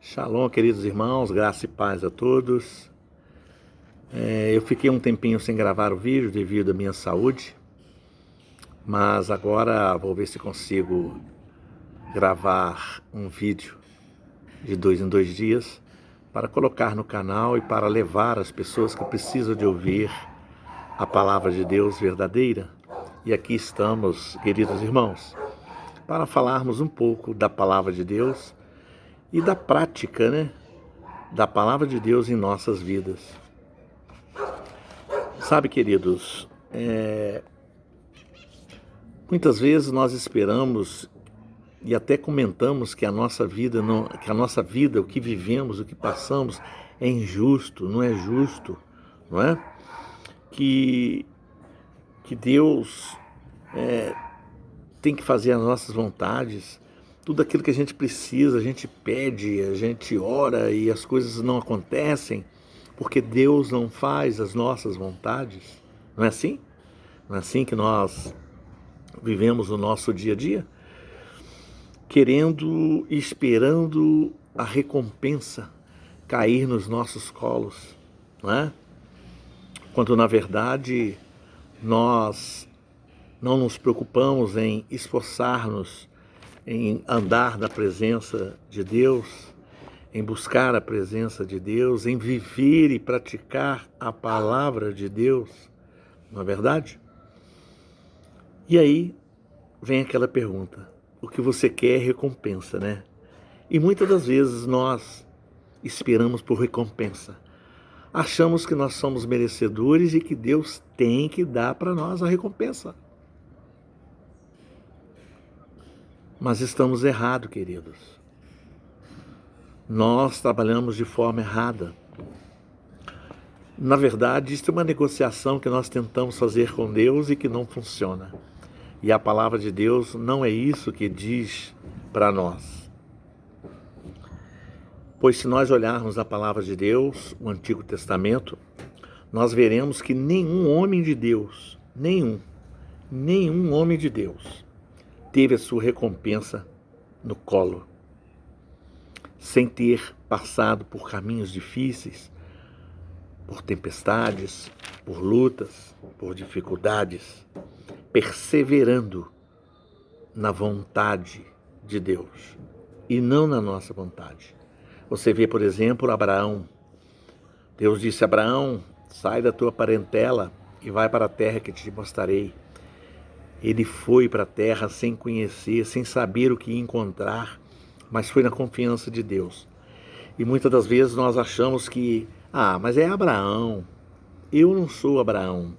Shalom, queridos irmãos, graça e paz a todos. Eu fiquei um tempinho sem gravar o vídeo devido à minha saúde, mas agora vou ver se consigo gravar um vídeo de 2 em 2 dias para colocar no canal e para levar as pessoas que precisam de ouvir a palavra de Deus verdadeira. E aqui estamos, queridos irmãos, para falarmos um pouco da palavra de Deus e da prática, da palavra de Deus em nossas vidas. Sabe, queridos, muitas vezes nós esperamos e até comentamos que a nossa vida, o que vivemos, o que passamos é injusto, não é justo, não é? Que Deus tem que fazer as nossas vontades, tudo aquilo que a gente precisa, a gente pede, a gente ora e as coisas não acontecem, porque Deus não faz as nossas vontades. Não é assim? Não é assim que nós vivemos o nosso dia a dia? Querendo e esperando a recompensa cair nos nossos colos, não é? Quando na verdade nós não nos preocupamos em esforçar-nos, em andar na presença de Deus, em buscar a presença de Deus, em viver e praticar a palavra de Deus, não é verdade? E aí vem aquela pergunta: o que você quer é recompensa, né? E muitas das vezes nós esperamos por recompensa. Achamos que nós somos merecedores e que Deus tem que dar para nós a recompensa. Mas estamos errados, queridos. Nós trabalhamos de forma errada. Na verdade, isso é uma negociação que nós tentamos fazer com Deus e que não funciona. E a palavra de Deus não é isso que diz para nós. Pois se nós olharmos a palavra de Deus, o Antigo Testamento, nós veremos que nenhum homem de Deus, nenhum homem de Deus teve a sua recompensa no colo, sem ter passado por caminhos difíceis, por tempestades, por lutas, por dificuldades, perseverando na vontade de Deus e não na nossa vontade. Você vê, por exemplo, Abraão. Deus disse a Abraão: sai da tua parentela e vai para a terra que te mostrarei. Ele foi para a terra sem conhecer, sem saber o que ia encontrar, mas foi na confiança de Deus. E muitas das vezes nós achamos que, mas é Abraão, eu não sou Abraão.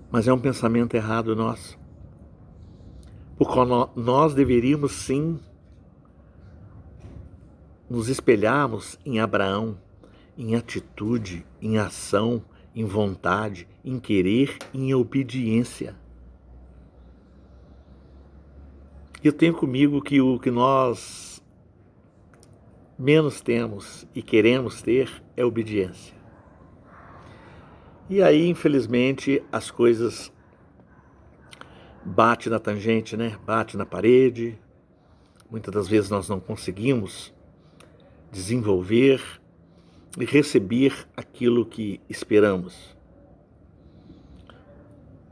Mas é um pensamento errado nosso. Porque nós deveríamos sim nos espelharmos em Abraão, em atitude, em ação, em vontade, em querer, em obediência. Eu tenho comigo que o que nós menos temos e queremos ter é obediência. E aí, infelizmente, as coisas batem na tangente, Bate na parede. Muitas das vezes nós não conseguimos desenvolver e receber aquilo que esperamos,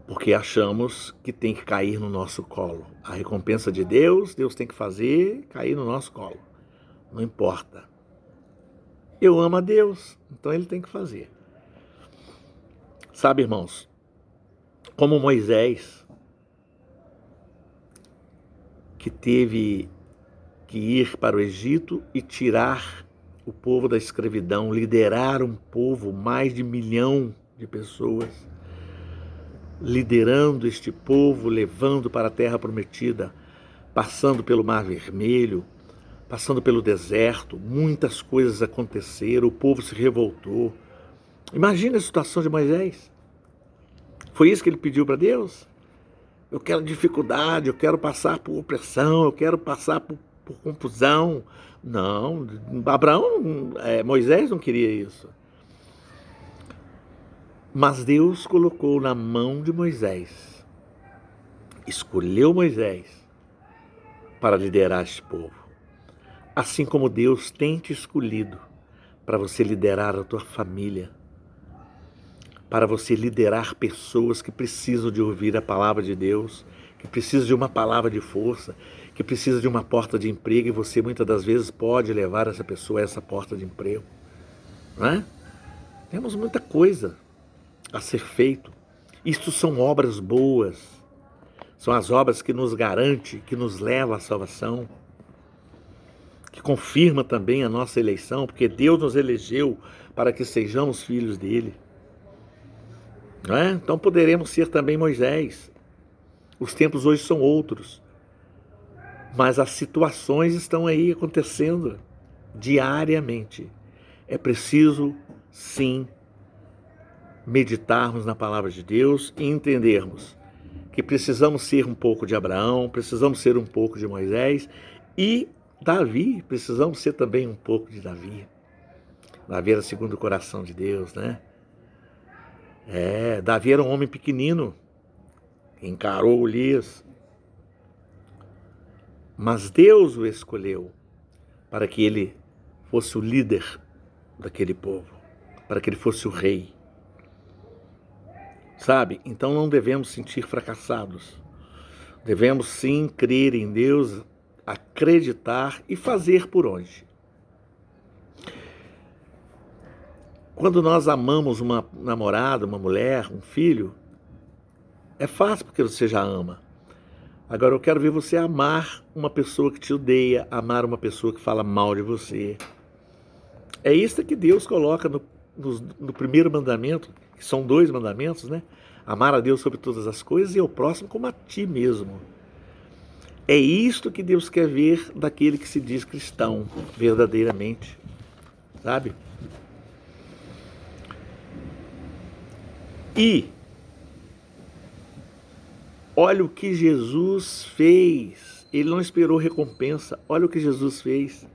porque achamos que tem que cair no nosso colo. A recompensa de Deus tem que fazer cair no nosso colo. Não importa. Eu amo a Deus, então Ele tem que fazer. Sabe, irmãos, como Moisés, que teve que ir para o Egito e tirar o povo da escravidão, liderar um povo, mais de 1 milhão de pessoas, liderando este povo, levando para a terra prometida, passando pelo Mar Vermelho, passando pelo deserto, muitas coisas aconteceram, o povo se revoltou. Imagina a situação de Moisés. Foi isso que ele pediu para Deus? Eu quero dificuldade, eu quero passar por opressão, eu quero passar por confusão. Não, Moisés não queria isso. Mas Deus colocou na mão de Moisés, escolheu Moisés para liderar este povo. Assim como Deus tem te escolhido para você liderar a tua família, para você liderar pessoas que precisam de ouvir a palavra de Deus, que precisam de uma palavra de força, que precisam de uma porta de emprego, e você muitas das vezes pode levar essa pessoa a essa porta de emprego. Não é? Temos muita coisa a ser feito. Isto são obras boas, são as obras que nos garantem, que nos levam à salvação, que confirma também a nossa eleição, porque Deus nos elegeu para que sejamos filhos dele. Não é? Então poderemos ser também Moisés. Os tempos hoje são outros, mas as situações estão aí acontecendo diariamente. É preciso, sim, meditarmos na palavra de Deus e entendermos que precisamos ser um pouco de Abraão, precisamos ser um pouco de Moisés, e Davi, precisamos ser também um pouco de Davi. Davi era segundo o coração de Deus, né? Davi era um homem pequenino, encarou Golias, mas Deus o escolheu para que ele fosse o líder daquele povo, para que ele fosse o rei. Sabe? Então não devemos sentir fracassados. Devemos sim crer em Deus, acreditar e fazer por onde. Quando nós amamos uma namorada, uma mulher, um filho, é fácil porque você já ama. Agora eu quero ver você amar uma pessoa que te odeia, amar uma pessoa que fala mal de você. É isso que Deus coloca no primeiro mandamento, que são 2 mandamentos, né? Amar a Deus sobre todas as coisas e ao próximo como a ti mesmo. É isto que Deus quer ver daquele que se diz cristão, verdadeiramente, sabe? E olha o que Jesus fez. Ele não esperou recompensa. Olha o que Jesus fez.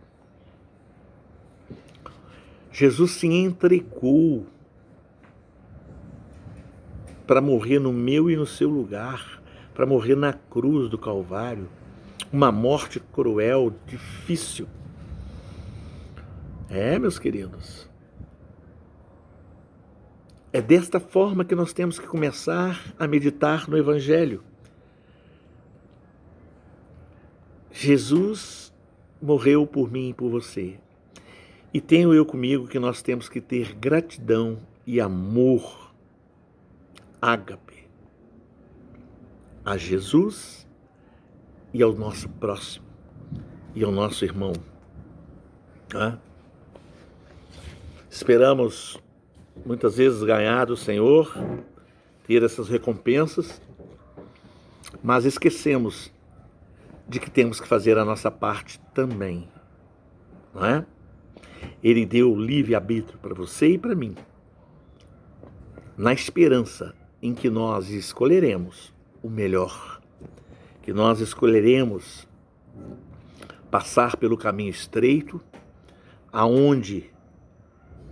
Jesus se entregou para morrer no meu e no seu lugar, para morrer na cruz do Calvário. Uma morte cruel, difícil. Meus queridos. É desta forma que nós temos que começar a meditar no Evangelho. Jesus morreu por mim e por você. E tenho eu comigo que nós temos que ter gratidão e amor, ágape, a Jesus e ao nosso próximo e ao nosso irmão. Esperamos muitas vezes ganhar do Senhor, ter essas recompensas, mas esquecemos de que temos que fazer a nossa parte também, não é? Ele deu livre-arbítrio para você e para mim, na esperança em que nós escolheremos o melhor, que nós escolheremos passar pelo caminho estreito, aonde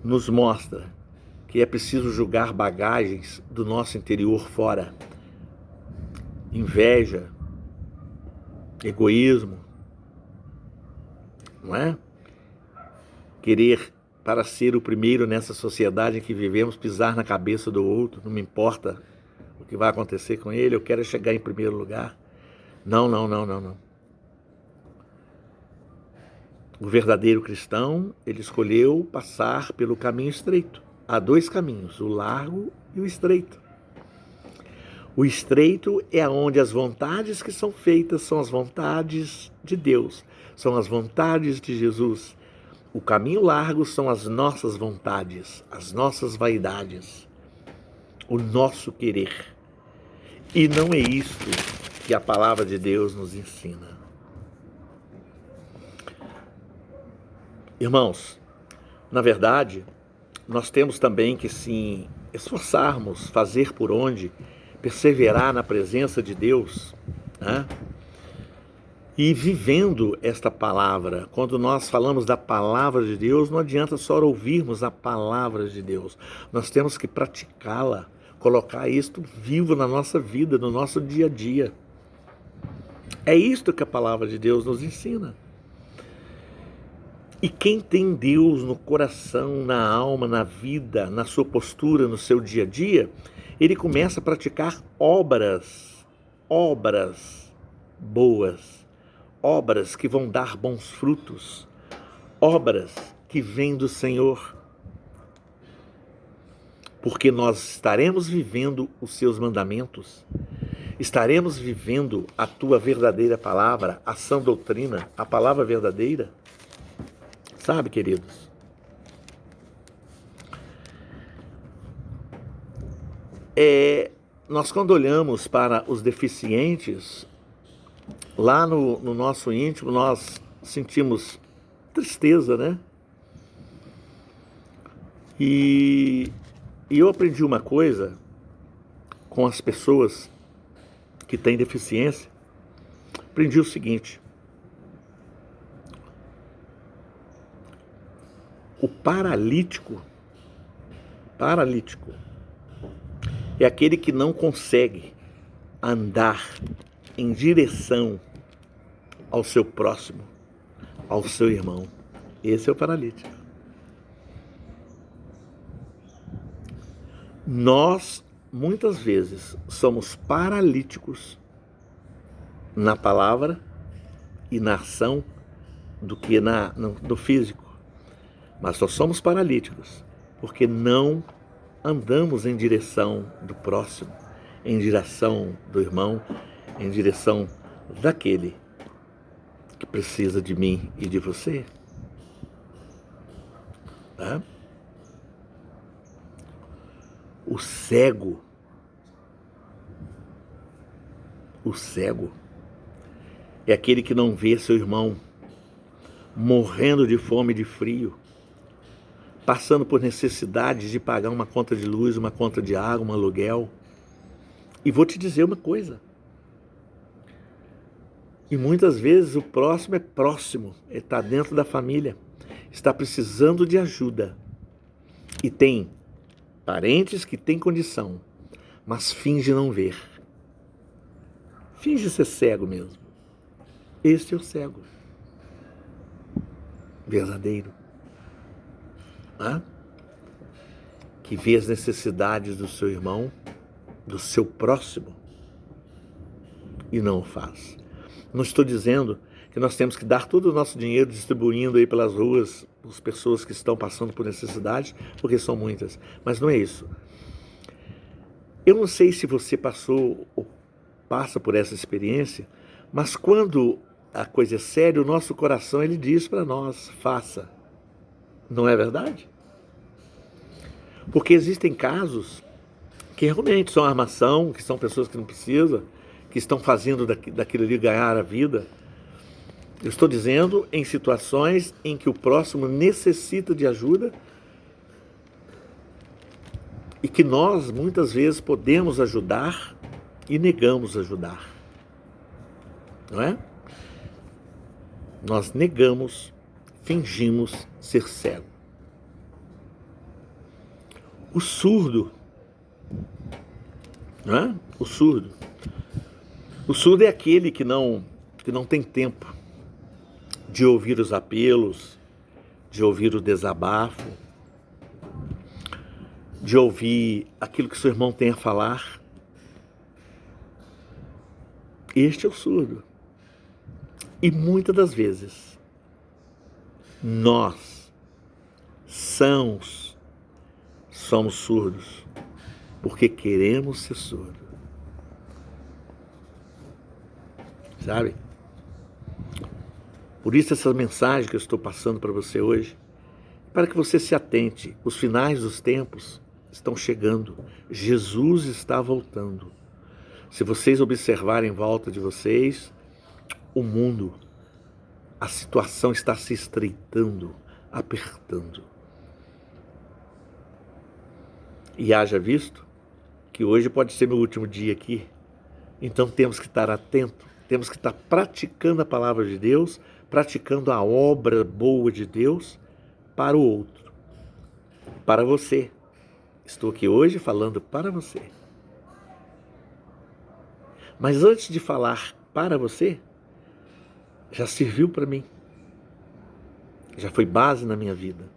nos mostra que é preciso jogar bagagens do nosso interior fora. Inveja, egoísmo, não é? Querer, para ser o primeiro nessa sociedade em que vivemos, pisar na cabeça do outro, não me importa o que vai acontecer com ele, eu quero chegar em primeiro lugar. Não. O verdadeiro cristão, ele escolheu passar pelo caminho estreito. Há 2 caminhos, o largo e o estreito. O estreito é onde as vontades que são feitas são as vontades de Deus, são as vontades de Jesus. O caminho largo são as nossas vontades, as nossas vaidades, o nosso querer. E não é isto que a palavra de Deus nos ensina. Irmãos, na verdade, nós temos também que sim esforçarmos, fazer por onde, perseverar na presença de Deus, né? E vivendo esta palavra. Quando nós falamos da palavra de Deus, não adianta só ouvirmos a palavra de Deus. Nós temos que praticá-la, colocar isto vivo na nossa vida, no nosso dia a dia. É isto que a palavra de Deus nos ensina. E quem tem Deus no coração, na alma, na vida, na sua postura, no seu dia a dia, ele começa a praticar obras boas, obras que vão dar bons frutos, obras que vêm do Senhor. Porque nós estaremos vivendo os seus mandamentos, estaremos vivendo a tua verdadeira palavra, a sã doutrina, a palavra verdadeira. Sabe, queridos? Nós quando olhamos para os deficientes, lá no nosso íntimo, nós sentimos tristeza, né? E eu aprendi uma coisa com as pessoas que têm deficiência. Aprendi o seguinte: o paralítico é aquele que não consegue andar em direção ao seu próximo, ao seu irmão. Esse é o paralítico. Nós, muitas vezes, somos paralíticos na palavra e na ação do que no físico. Mas só somos paralíticos porque não andamos em direção do próximo, em direção do irmão, em direção daquele que precisa de mim e de você. Tá? O cego é aquele que não vê seu irmão morrendo de fome e de frio, passando por necessidades de pagar uma conta de luz, uma conta de água, um aluguel. E vou te dizer uma coisa. E muitas vezes o próximo é próximo, ele está dentro da família, está precisando de ajuda. E tem parentes que têm condição, mas finge não ver. Finge ser cego mesmo. Este é o cego verdadeiro. Que vê as necessidades do seu irmão, do seu próximo, e não o faz. Não estou dizendo que nós temos que dar todo o nosso dinheiro distribuindo aí pelas ruas as pessoas que estão passando por necessidade, porque são muitas, mas não é isso. Eu não sei se você passou ou passa por essa experiência, mas quando a coisa é séria, o nosso coração ele diz para nós: faça. Não é verdade? Porque existem casos que realmente são armação, que são pessoas que não precisam, que estão fazendo daquilo ali ganhar a vida. Eu estou dizendo em situações em que o próximo necessita de ajuda e que nós muitas vezes podemos ajudar e negamos ajudar. Não é? Nós negamos, fingimos ser cego. O surdo, não é? O surdo é aquele que não tem tempo de ouvir os apelos, de ouvir o desabafo, de ouvir aquilo que seu irmão tem a falar. Este é o surdo. E muitas das vezes, nós, somos surdos, porque queremos ser surdos. Sabe? Por isso essa mensagem que eu estou passando para você hoje, para que você se atente. Os finais dos tempos estão chegando. Jesus está voltando. Se vocês observarem em volta de vocês, o mundo, a situação está se estreitando, apertando. E haja visto que hoje pode ser meu último dia aqui. Então temos que estar atentos, temos que estar praticando a palavra de Deus, praticando a obra boa de Deus para o outro, para você. Estou aqui hoje falando para você. Mas antes de falar para você já serviu para mim, já foi base na minha vida.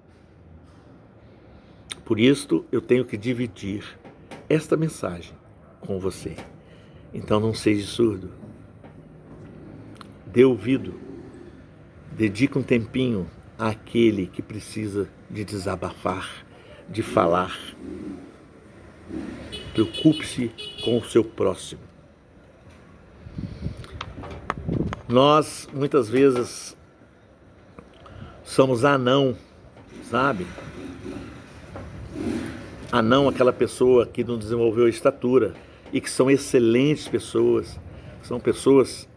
Por isso eu tenho que dividir esta mensagem com você. Então não seja surdo. Dê ouvido. Dedique um tempinho àquele que precisa de desabafar, de falar. Preocupe-se com o seu próximo. Nós, muitas vezes, somos anão, sabe? Anão, aquela pessoa que não desenvolveu a estatura e que são excelentes pessoas, são pessoas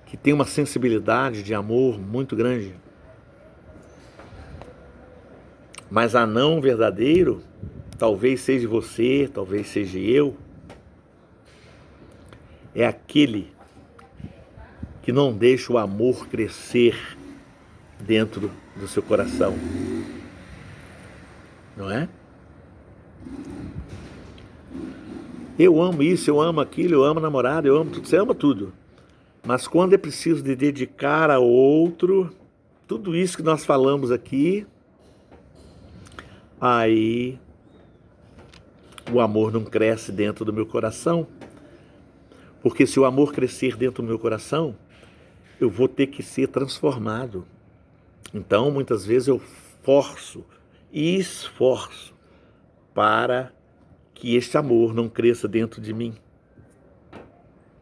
que têm uma sensibilidade de amor muito grande. Mas anão verdadeiro, talvez seja você, talvez seja eu, é aquele que não deixa o amor crescer dentro do seu coração. Não é? Eu amo isso, eu amo aquilo, eu amo a namorada, eu amo tudo, você ama tudo. Mas quando é preciso de dedicar ao outro, tudo isso que nós falamos aqui, aí o amor não cresce dentro do meu coração. Porque se o amor crescer dentro do meu coração, eu vou ter que ser transformado. Então, muitas vezes eu forço e esforço para que este amor não cresça dentro de mim.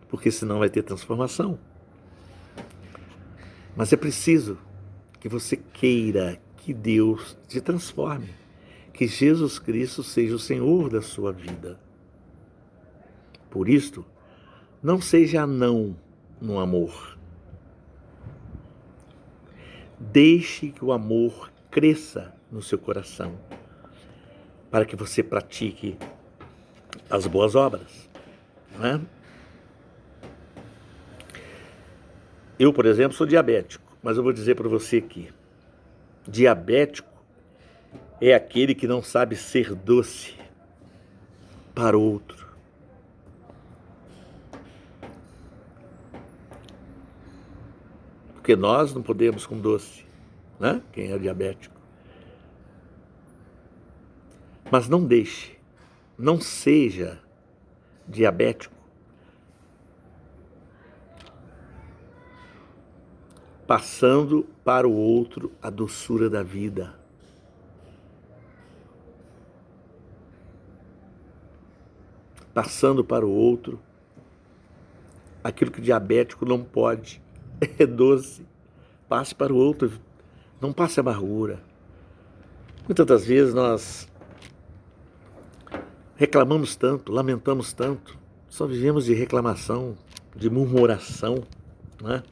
Porque senão vai ter transformação. Mas é preciso que você queira que Deus te transforme. Que Jesus Cristo seja o Senhor da sua vida. Por isto, não seja anão no amor. Deixe que o amor cresça no seu coração, para que você pratique as boas obras. Não é? Eu, por exemplo, sou diabético, mas eu vou dizer para você aqui, diabético é aquele que não sabe ser doce para o outro. Porque nós não podemos com doce, né? Quem é diabético. Mas não deixe, não seja diabético passando para o outro a doçura da vida. Passando para o outro aquilo que o diabético não pode. É doce. Passe para o outro. Não passe amargura. Muitas das vezes nós reclamamos tanto, lamentamos tanto. Só vivemos de reclamação, de murmuração, né?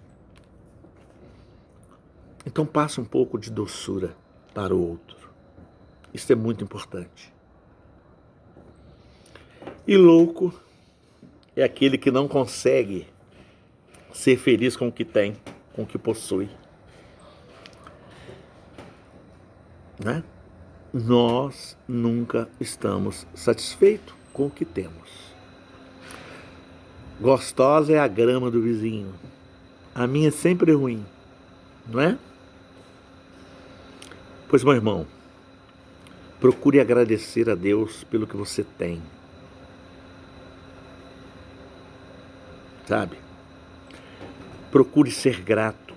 Então passe um pouco de doçura para o outro. Isso é muito importante. E louco é aquele que não consegue ser feliz com o que tem, com o que possui. Né? Nós nunca estamos satisfeitos com o que temos. Gostosa é a grama do vizinho. A minha sempre é ruim, não é? Pois, meu irmão, procure agradecer a Deus pelo que você tem. Sabe? Procure ser grato.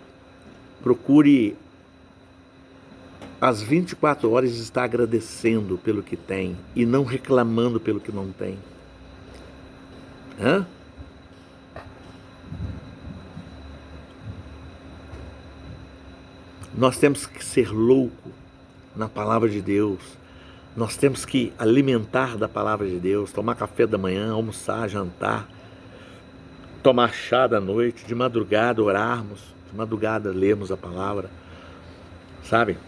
Procure às 24 horas estar agradecendo pelo que tem e não reclamando pelo que não tem. Hã? Nós temos que ser louco na palavra de Deus. Nós temos que alimentar da palavra de Deus, tomar café da manhã, almoçar, jantar, tomar chá da noite, de madrugada orarmos, de madrugada lermos a palavra, sabe?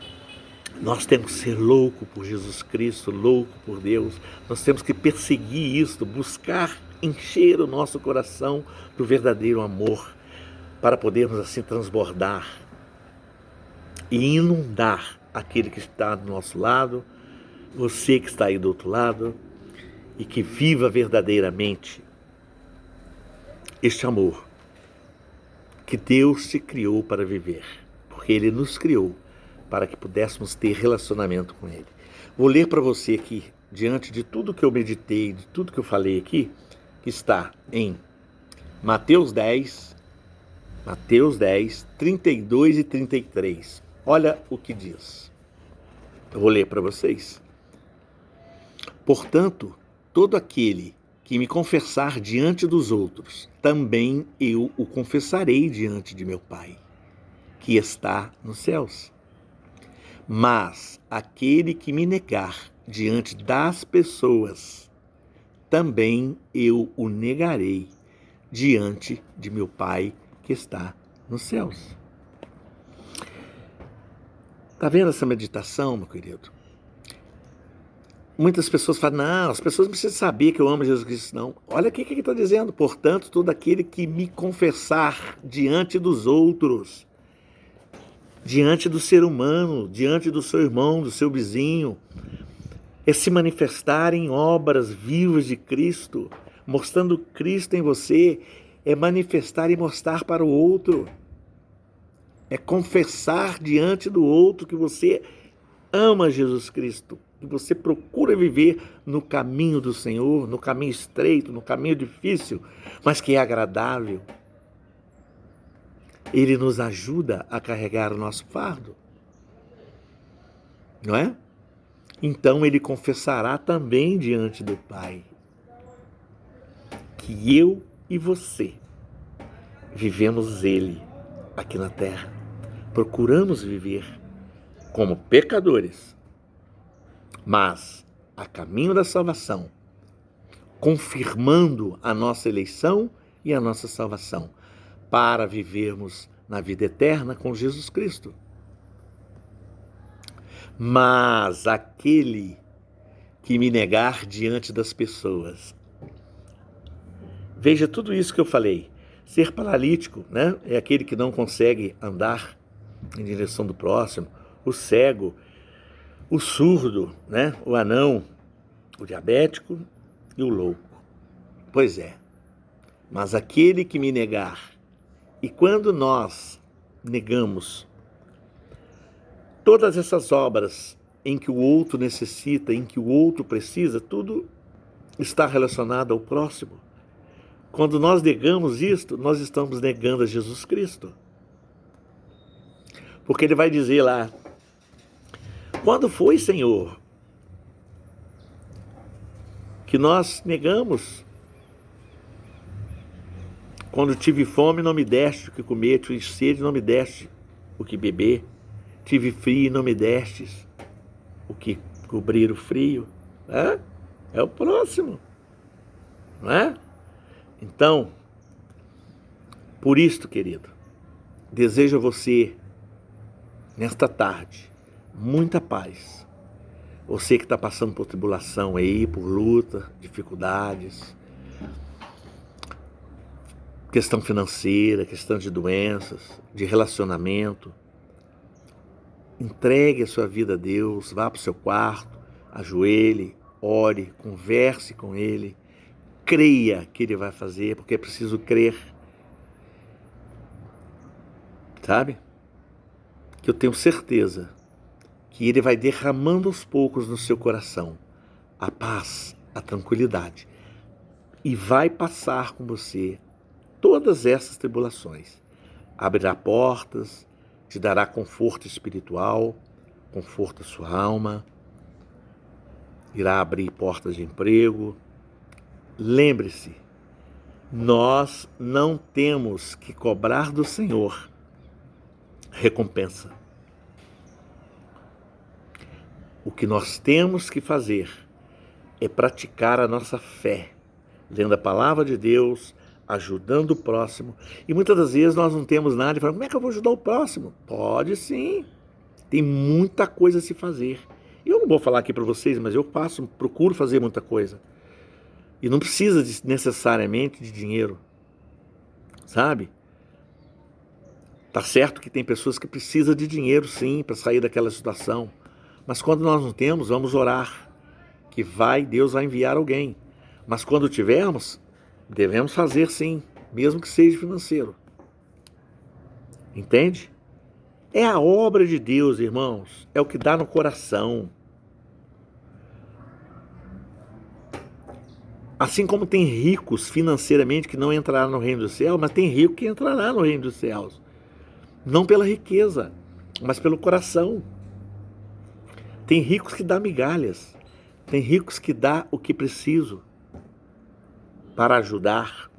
Nós temos que ser louco por Jesus Cristo, louco por Deus. Nós temos que perseguir isso, buscar encher o nosso coração do verdadeiro amor, para podermos assim transbordar e inundar aquele que está do nosso lado, você que está aí do outro lado, e que viva verdadeiramente este amor que Deus te criou para viver, porque Ele nos criou para que pudéssemos ter relacionamento com Ele. Vou ler para você aqui, diante de tudo que eu meditei, de tudo que eu falei aqui, que está em Mateus 10, 32 e 33. Olha o que diz. Eu vou ler para vocês. Portanto, todo aquele que me confessar diante dos outros, também eu o confessarei diante de meu Pai, que está nos céus. Mas aquele que me negar diante das pessoas, também eu o negarei diante de meu Pai que está nos céus. Está vendo essa meditação, meu querido? Muitas pessoas falam, não, as pessoas não precisam saber que eu amo Jesus Cristo, não. Olha o que ele está dizendo. Portanto, todo aquele que me confessar diante dos outros, diante do ser humano, diante do seu irmão, do seu vizinho, é se manifestar em obras vivas de Cristo, mostrando Cristo em você, é manifestar e mostrar para o outro, é confessar diante do outro que você ama Jesus Cristo, que você procura viver no caminho do Senhor, no caminho estreito, no caminho difícil, mas que é agradável. Ele nos ajuda a carregar o nosso fardo, não é? Então ele confessará também diante do Pai que eu e você vivemos Ele aqui na terra. Procuramos viver como pecadores, mas a caminho da salvação, confirmando a nossa eleição e a nossa salvação, para vivermos na vida eterna com Jesus Cristo. Mas aquele que me negar diante das pessoas. Veja tudo isso que eu falei. Ser paralítico, né, é aquele que não consegue andar em direção do próximo, o cego, o surdo, né, o anão, o diabético e o louco. Pois é, mas aquele que me negar, e quando nós negamos todas essas obras em que o outro necessita, em que o outro precisa, tudo está relacionado ao próximo. Quando nós negamos isto, nós estamos negando a Jesus Cristo. Porque ele vai dizer lá, quando foi, Senhor, que nós negamos? Quando tive fome, não me deste o que comer, tive sede, não me deste o que beber, tive frio e não me destes o que cobrir o frio. É o próximo, não é? Então, por isto, querido, desejo a você, nesta tarde, muita paz. Você que está passando por tribulação aí, por luta, dificuldades, questão financeira, questão de doenças, de relacionamento, entregue a sua vida a Deus, vá para o seu quarto, ajoelhe, ore, converse com Ele, creia que Ele vai fazer, porque é preciso crer, sabe? Que eu tenho certeza que Ele vai derramando aos poucos no seu coração a paz, a tranquilidade, e vai passar com você todas essas tribulações. Abrirá portas, te dará conforto espiritual, conforto à sua alma, irá abrir portas de emprego. Lembre-se, nós não temos que cobrar do Senhor recompensa. O que nós temos que fazer é praticar a nossa fé, lendo a palavra de Deus, ajudando o próximo. E muitas das vezes nós não temos nada e falamos, como é que eu vou ajudar o próximo? Pode sim, tem muita coisa a se fazer. Eu não vou falar aqui para vocês, mas eu procuro fazer muita coisa. E não precisa necessariamente de dinheiro, sabe? Tá certo que tem pessoas que precisam de dinheiro sim, para sair daquela situação. Mas quando nós não temos, vamos orar, que Deus vai enviar alguém. Mas quando tivermos, devemos fazer sim, mesmo que seja financeiro. Entende? É a obra de Deus, irmãos. É o que dá no coração. Assim como tem ricos financeiramente que não entrarão no reino dos céus, mas tem rico que entrará no reino dos céus. Não pela riqueza, mas pelo coração. Tem ricos que dão migalhas. Tem ricos que dão o que preciso para ajudar.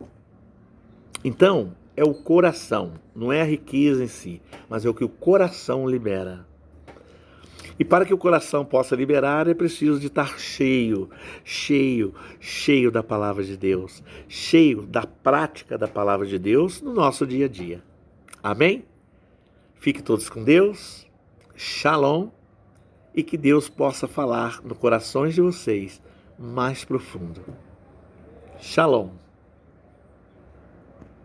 Então, é o coração, não é a riqueza em si, mas é o que o coração libera. E para que o coração possa liberar, é preciso de estar cheio da palavra de Deus, cheio da prática da palavra de Deus no nosso dia a dia. Amém? Fiquem todos com Deus, shalom, e que Deus possa falar no corações de vocês mais profundo. Shalom.